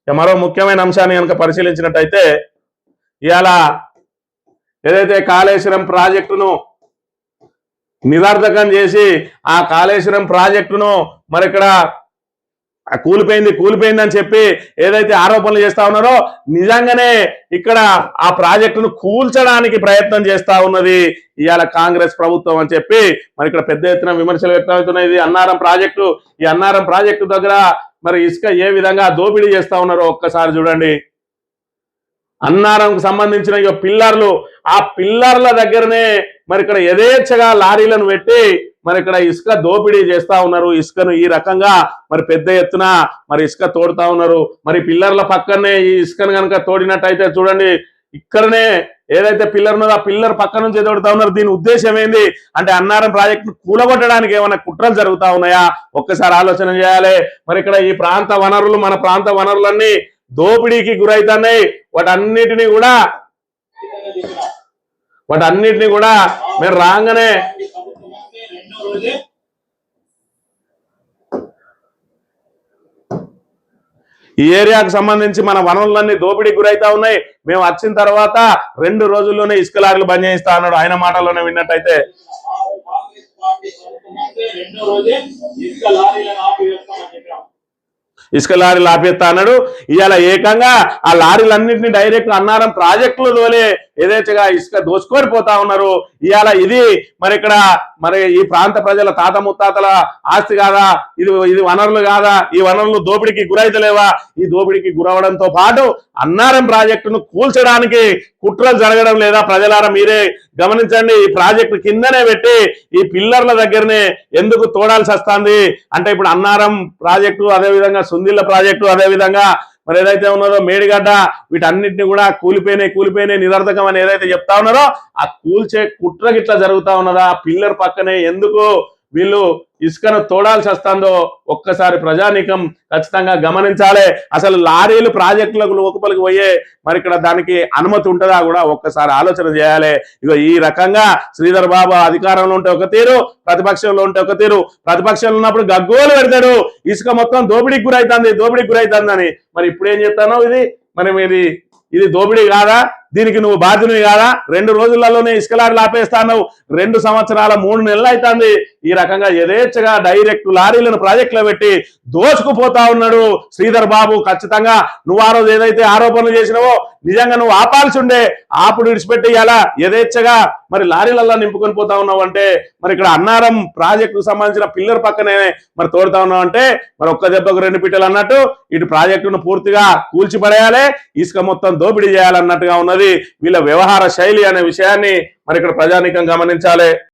మరో ముఖ్యమైన అంశాన్ని కనుక పరిశీలించినట్టయితే ఇవాళ ఏదైతే కాళేశ్వరం ప్రాజెక్టును నిరర్ధకం చేసి ఆ కాళేశ్వరం ప్రాజెక్టును మరి ఇక్కడ కూలిపోయింది అని చెప్పి ఏదైతే ఆరోపణలు చేస్తా ఉన్నారో నిజంగానే ఇక్కడ ఆ ప్రాజెక్టును కూల్చడానికి ప్రయత్నం చేస్తా ఉన్నది ఇవాళ కాంగ్రెస్ ప్రభుత్వం అని చెప్పి మరి ఇక్కడ పెద్ద ఎత్తున విమర్శలు వ్యక్తమవుతున్నాయి. ఇది అన్నారం ప్రాజెక్టు, ఈ అన్నారం ప్రాజెక్టు దగ్గర మరి ఇసుక ఏ విధంగా దోపిడీ చేస్తా ఉన్నారో ఒక్కసారి చూడండి. అన్నారంకు సంబంధించిన పిల్లర్లు, ఆ పిల్లర్ల దగ్గరనే మరి ఇక్కడ యథేచ్ఛగా లారీలను పెట్టి మరి ఇక్కడ ఇసుక దోపిడీ చేస్తా ఉన్నారు. ఇసుకను ఈ రకంగా మరి పెద్ద ఎత్తున మరి ఇసుక తోడుతా ఉన్నారు. మరి పిల్లర్ల పక్కనే ఈ ఇసుకను కనుక తోడినట్టయితే చూడండి, ఇక్కడనే ఏదైతే పిల్లర్ ఉన్నదో ఆ పిల్లర్ పక్క నుంచి తోడుతా ఉన్నారు. దీని ఉద్దేశం ఏంది అంటే అన్నారం ప్రాజెక్టును కూలగొట్టడానికి ఏమైనా కుట్రలు జరుగుతా ఉన్నాయా ఒక్కసారి ఆలోచన చేయాలి. మరి ఇక్కడ ఈ ప్రాంత వనరులు, మన ప్రాంత వనరులన్నీ దోపిడీకి గురైతున్నాయి. వాటన్నిటినీ కూడా మీరు రాగానే ఈ ఏరియాకు సంబంధించి మన వనరులన్నీ దోపిడీకి గురైతా ఉన్నాయి. మేము వచ్చిన తర్వాత 2 రోజుల్లోనే ఇసుక లారీలు బంద్ చేయిస్తా అన్నాడు. ఆయన మాటల్లోనే విన్నట్టయితే ఇసుక లారీలు ఆపేస్తా అన్నాడు. ఇవాళ ఏకంగా ఆ లారీలన్నింటినీ డైరెక్ట్ అన్నారం ప్రాజెక్టులు తోలే యథేచ్ఛగా ఇసుక దోచుకొని పోతా ఉన్నారు. ఇవాళ ఇది మరి ఇక్కడ మరి ఈ ప్రాంత ప్రజల తాత ముత్తాతల ఆస్తి కాదా, ఇది వనరులు కాదా, ఈ వనరులు దోపిడీకి గురైతలేవా? ఈ దోపిడీకి గురవడంతో పాటు అన్నారం ప్రాజెక్టును కూల్చడానికి కుట్రలు జరగడం లేదా? ప్రజలారా మీరే గమనించండి. ఈ ప్రాజెక్టు కిందనే పెట్టి ఈ పిల్లర్ల దగ్గరనే ఎందుకు తోడాల్సి వస్తుంది అంటే ఇప్పుడు అన్నారం ప్రాజెక్టు, అదేవిధంగా సుందిళ్ళ ప్రాజెక్టు, అదేవిధంగా మరి ఏదైతే ఉన్నదో మేడిగడ్డ, వీటన్నిటిని కూడా కూలిపోయినాయి నిరర్ధకం అని ఏదైతే చెప్తా ఉన్నారో ఆ కూల్చే కుట్ర గిట్లా జరుగుతా ఉన్నదా? పిల్లర్ పక్కనే ఎందుకు వీళ్ళు ఇసుకను తోడాల్సి వస్తుందో ఒక్కసారి ప్రజానీకం ఖచ్చితంగా గమనించాలి. అసలు లారీలు ప్రాజెక్టులకు లోపలికి పోయే మరి ఇక్కడ దానికి అనుమతి ఉంటుందా కూడా ఒక్కసారి ఆలోచన చేయాలి. ఇగో ఈ రకంగా శ్రీధర్ బాబు అధికారంలో ఉంటే ఒక తీరు, ప్రతిపక్షంలో ఉంటే ఒక తీరు. ప్రతిపక్షంలో ఉన్నప్పుడు గగ్గోలు పెడతాడు, ఇసుక మొత్తం దోపిడీకి గురైతుందని. మరి ఇప్పుడు ఏం చెప్తానో ఇది దోపిడీ కాదా? దీనికి నువ్వు బాధ్యునివి కాదా? 2 రోజులలోనే ఇసుక లారీలు ఆపేస్తాను. 2 సంవత్సరాల 3 నెలలు అవుతుంది. ఈ రకంగా యథేచ్ఛగా డైరెక్ట్ లారీలను ప్రాజెక్టులో పెట్టి దోచుకుపోతా ఉన్నాడు శ్రీధర్ బాబు. ఖచ్చితంగా నువ్వు ఆ రోజు ఏదైతే ఆరోపణలు చేసినావో నిజంగా నువ్వు ఆపాల్సి ఉండే, ఆపుడు విడిచిపెట్టి ఇలా యథేచ్ఛగా మరి లారీలల్లా నింపుకొని పోతా ఉన్నావు అంటే మరి ఇక్కడ అన్నారం ప్రాజెక్టుకు సంబంధించిన పిల్లర్ పక్కనే మరి తోడుతా ఉన్నావు అంటే మరి ఒక్క దెబ్బకు 2 పిట్టలు అన్నట్టు ఇటు ప్రాజెక్టును పూర్తిగా కూల్చిపడేయాలి, ఇసుక మొత్తం దోపిడీ చేయాలన్నట్టుగా ఉన్నది వీళ్ళ వ్యవహార శైలి అనే విషయాన్ని మరి ఇక్కడ ప్రజానీకం గమనించాలి.